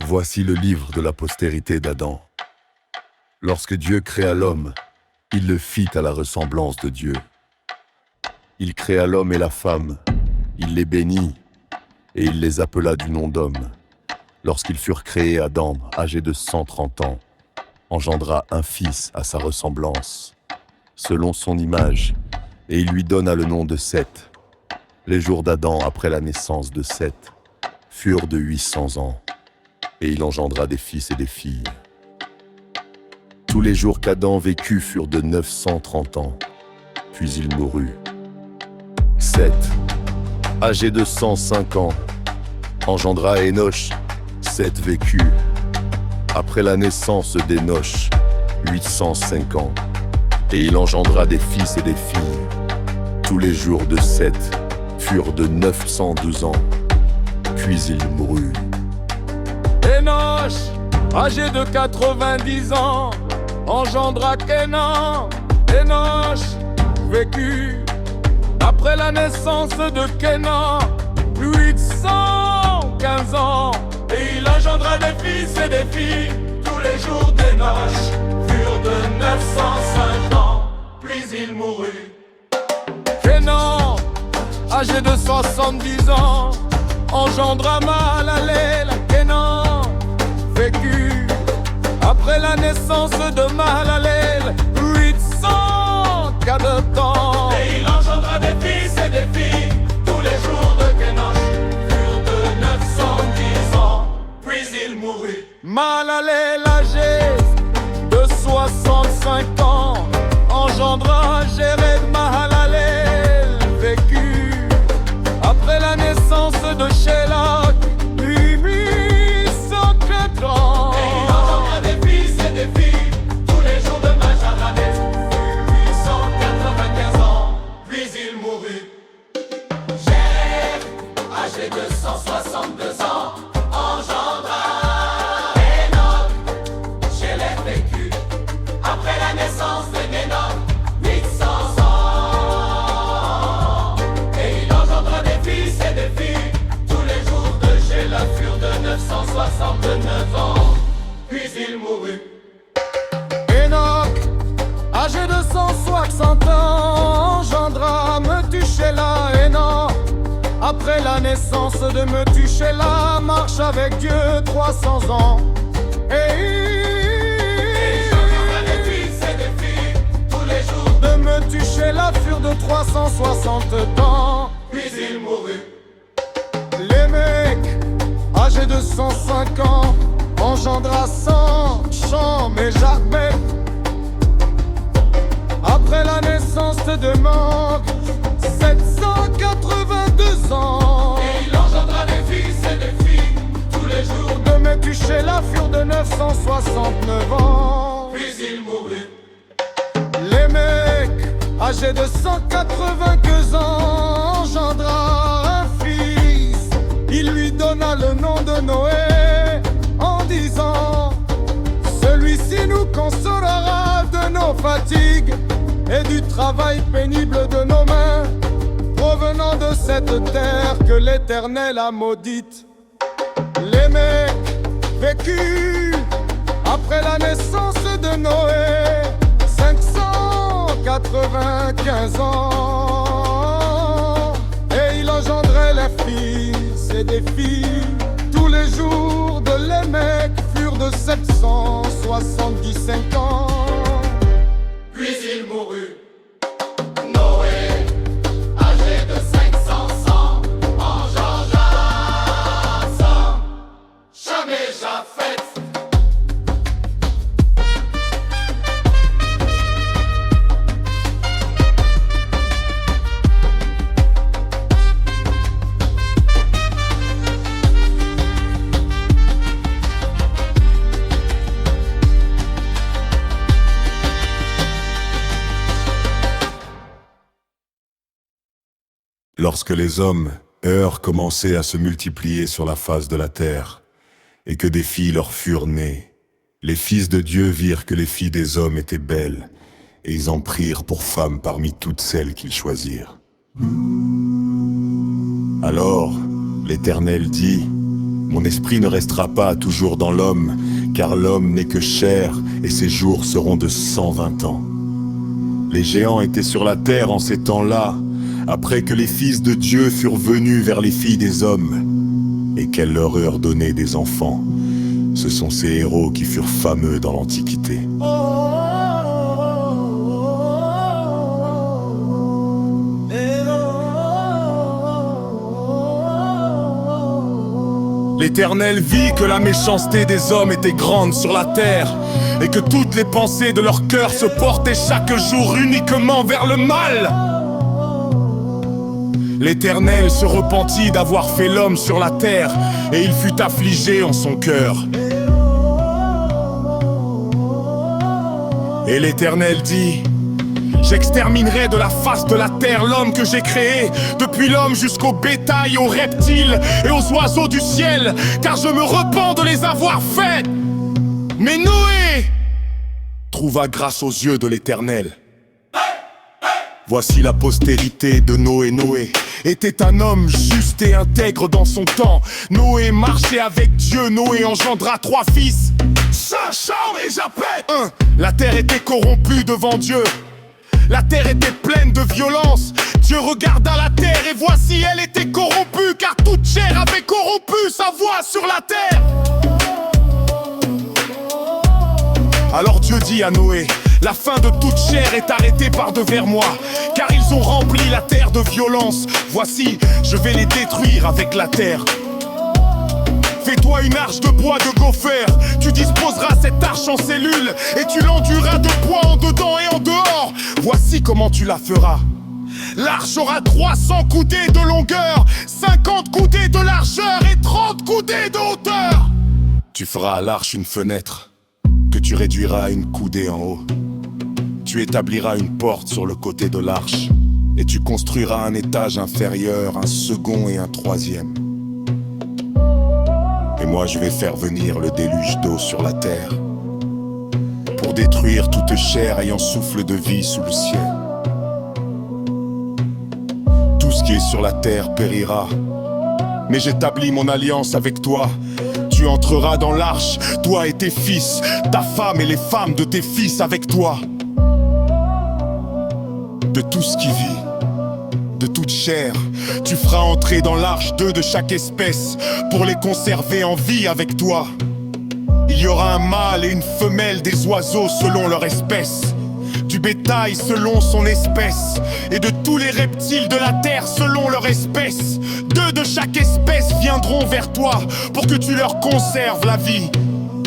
Voici le livre de la postérité d'Adam. Lorsque Dieu créa l'homme, il le fit à la ressemblance de Dieu. Il créa l'homme et la femme, il les bénit, et il les appela du nom d'homme. Lorsqu'ils furent créés, Adam, âgé de 130 ans, engendra un fils à sa ressemblance, selon son image, et il lui donna le nom de Seth. Les jours d'Adam après la naissance de Seth furent de 800 ans, et il engendra des fils et des filles. Tous les jours qu'Adam vécut furent de 930 ans, puis il mourut. Seth, âgé de 105 ans, engendra Énoch. Seth vécut, après la naissance d'Énoch, 805 ans, et il engendra des fils et des filles. Tous les jours de Seth furent de 912 ans, puis il mourut. Énoch, âgé de 90 ans, engendra Kénan. Énoch vécut, après la naissance de Kénan, 815 ans, et il engendra des fils et des filles. Tous les jours d'Énoch furent de 905 ans, puis il mourut. Kénan, âgé de 70 ans, engendra Mahalalel. Kénan vécut, après la naissance de Mahalalel, 804 ans, et il engendra des fils et des filles. Tous les jours de Kénoch furent de 910 ans, puis il mourut. Mahalalel, âgé de 65 ans, engendra Jéred. Mahalalel vécut, après la naissance de Shélach, 804 ans, et il engendra des fils et des filles. Tous les jours de Mahalalel furent 895 ans, puis il mourut. Jéred, âgé de 162 ans, engendra Hénoch. Jéred vécut, après la naissance de Hénoch, 800 ans, et il engendra des fils et des filles. Tous les jours de Jélah furent de 969 ans, puis il mourut. Hénoch, âgé de 160 ans, engendra Methusélah. Hénoch, après la naissance de Methusélah, marche avec Dieu 300 ans, et il engendra des fils et des filles. Tous les jours de Methusélah furent de 360 ans, puis il mourut. Lémec, âgé de 105 ans, engendra Sam, Cham et Jarbet. Après la naissance de Mangue, 782 ans, et il engendra des fils et des filles. Tous les jours de Methusélah furent de 969 ans, puis il mourut. Lémec, âgé de 182 ans, engendra un fils. Il lui donna le nom de Noé, en disant: celui-ci nous consolera de nos fatigues et du travail pénible de nos mains, provenant de cette terre que l'Éternel a maudite. Lémec vécut, après la naissance de Noé, 595 ans, et il engendrait les fils et des filles. Tous les jours de Lémec furent de 775 ans, puis il mourut. Noé, âgé de 500 ans, engendra Sam, Cham et Japheth. Lorsque les hommes, heurts, commençaient à se multiplier sur la face de la terre, et que des filles leur furent nées, les fils de Dieu virent que les filles des hommes étaient belles, et ils en prirent pour femmes parmi toutes celles qu'ils choisirent. Alors l'Éternel dit: Mon esprit ne restera pas toujours dans l'homme, car l'homme n'est que chair, et ses jours seront de 120 ans. Les géants étaient sur la terre en ces temps-là, après que les fils de Dieu furent venus vers les filles des hommes, et qu'elles leur eurent donné des enfants. Ce sont ces héros qui furent fameux dans l'Antiquité. L'Éternel vit que la méchanceté des hommes était grande sur la terre, et que toutes les pensées de leur cœur se portaient chaque jour uniquement vers le mal. L'Éternel se repentit d'avoir fait l'homme sur la terre, et il fut affligé en son cœur. Et l'Éternel dit: j'exterminerai de la face de la terre l'homme que j'ai créé, depuis l'homme jusqu'au bétail, aux reptiles et aux oiseaux du ciel, car je me repens de les avoir faits. Mais Noé trouva grâce aux yeux de l'Éternel. Voici la postérité de Noé. Noé était un homme juste et intègre dans son temps. Noé marchait avec Dieu. Noé engendra 3 fils, Sem, Cham et Japhet. La terre était corrompue devant Dieu. La terre était pleine de violence. Dieu regarda la terre et voici elle était corrompue, car toute chair avait corrompu sa voix sur la terre. Alors Dieu dit à Noé: la fin de toute chair est arrêtée par devers moi, car ils ont rempli la terre de violence. Voici, je vais les détruire avec la terre. Fais-toi une arche de bois de gopher. Tu disposeras cette arche en cellules, et tu l'enduiras de bois en dedans et en dehors. Voici comment tu la feras. L'arche aura 300 coudées de longueur, 50 coudées de largeur et 30 coudées de hauteur. Tu feras à l'arche une fenêtre, que tu réduiras à une coudée en haut. Tu établiras une porte sur le côté de l'arche, et tu construiras un étage inférieur, un second et un troisième. Et moi je vais faire venir le déluge d'eau sur la terre, pour détruire toute chair ayant souffle de vie sous le ciel. Tout ce qui est sur la terre périra, mais j'établis mon alliance avec toi. Tu entreras dans l'arche, toi et tes fils, ta femme et les femmes de tes fils avec toi. De tout ce qui vit, de toute chair, tu feras entrer dans l'arche 2 de chaque espèce, pour les conserver en vie avec toi. Il y aura un mâle et une femelle des oiseaux selon leur espèce, du bétail selon son espèce, et de tous les reptiles de la terre selon leur espèce. 2 de chaque espèce viendront vers toi, pour que tu leur conserves la vie.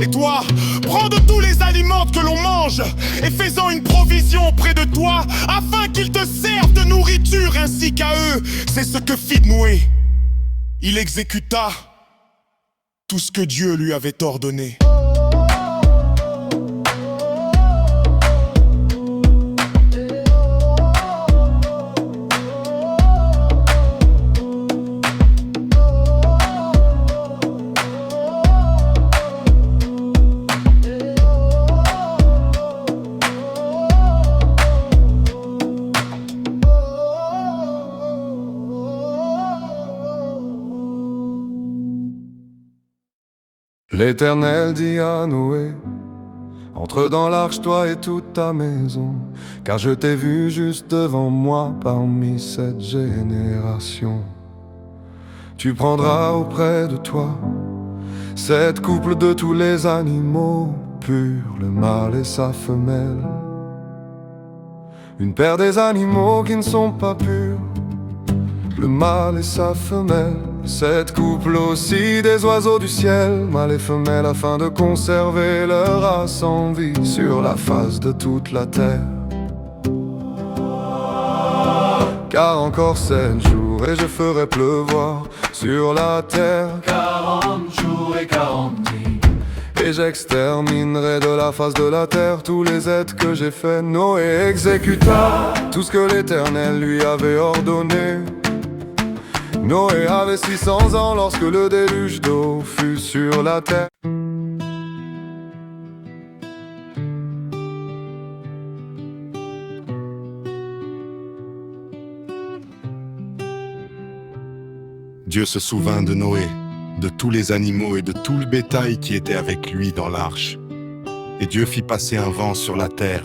Et toi, prends de tous les aliments que l'on mange, et fais-en une provision près de toi, afin qu'ils te servent de nourriture ainsi qu'à eux. C'est ce que fit Noé. Il exécuta tout ce que Dieu lui avait ordonné. L'Éternel dit à Noé: entre dans l'arche, toi et toute ta maison, car je t'ai vu juste devant moi parmi cette génération. Tu prendras auprès de toi 7 couples de tous les animaux purs, le mâle et sa femelle. Une paire des animaux qui ne sont pas purs, le mâle et sa femelle. 7 couples aussi des oiseaux du ciel, mâle et femelle, afin de conserver leur race en vie sur la face de toute la terre. Car encore 7 jours et je ferai pleuvoir sur la terre 40 jours et 40 nuits, et j'exterminerai de la face de la terre tous les êtres que j'ai faits. Noé exécuta tout ce que l'Éternel lui avait ordonné. Noé avait 600 ans lorsque le déluge d'eau fut sur la terre. Dieu se souvint de Noé, de tous les animaux et de tout le bétail qui était avec lui dans l'arche. Et Dieu fit passer un vent sur la terre,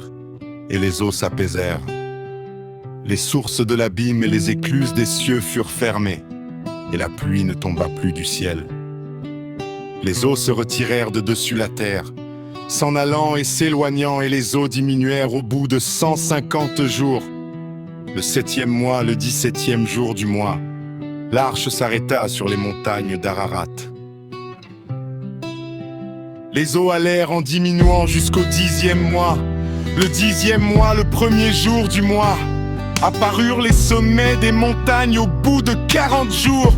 et les eaux s'apaisèrent. Les sources de l'abîme et les écluses des cieux furent fermées, et la pluie ne tomba plus du ciel. Les eaux se retirèrent de dessus la terre, s'en allant et s'éloignant, et les eaux diminuèrent au bout de 150 jours. Le 7e mois, le 17e jour du mois, l'arche s'arrêta sur les montagnes d'Ararat. Les eaux allèrent en diminuant jusqu'au 10e mois. Le 10e mois, le 1er jour du mois, apparurent les sommets des montagnes au bout de 40 jours.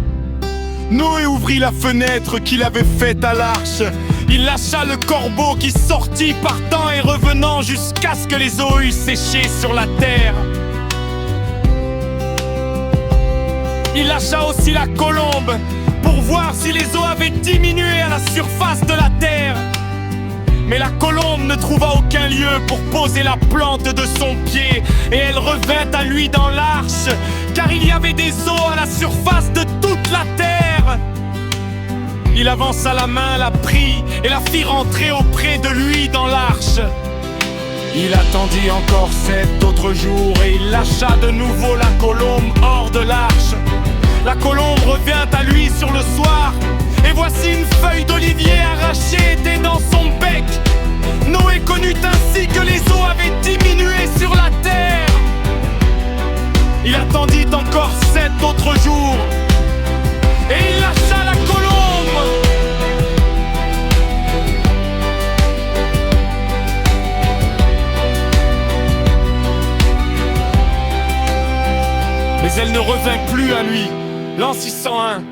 Noé ouvrit la fenêtre qu'il avait faite à l'arche. Il lâcha le corbeau qui sortit partant et revenant jusqu'à ce que les eaux eussent séché sur la terre. Il lâcha aussi la colombe pour voir si les eaux avaient diminué à la surface de la terre. Mais la colombe ne trouva aucun lieu pour poser la plante de son pied, et elle revint à lui dans l'arche, car il y avait des eaux à la surface de toute la terre. Il avança la main, la prit et la fit rentrer auprès de lui dans l'arche. Il attendit encore 7 autres jours et il lâcha de nouveau la colombe hors de l'arche. La colombe revint à lui sur le soir, et voici une feuille d'olivier arrachée était dans son bec. Noé connut ainsi que les eaux avaient diminué sur la terre. Il attendit encore 7 autres jours, et il lâcha la colombe. Mais elle ne revint plus à lui. L'an 601,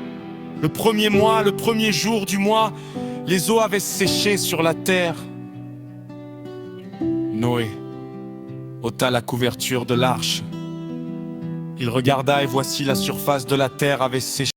le 1er mois, le 1er jour du mois, les eaux avaient séché sur la terre. Noé ôta la couverture de l'arche. Il regarda et voici la surface de la terre avait séché.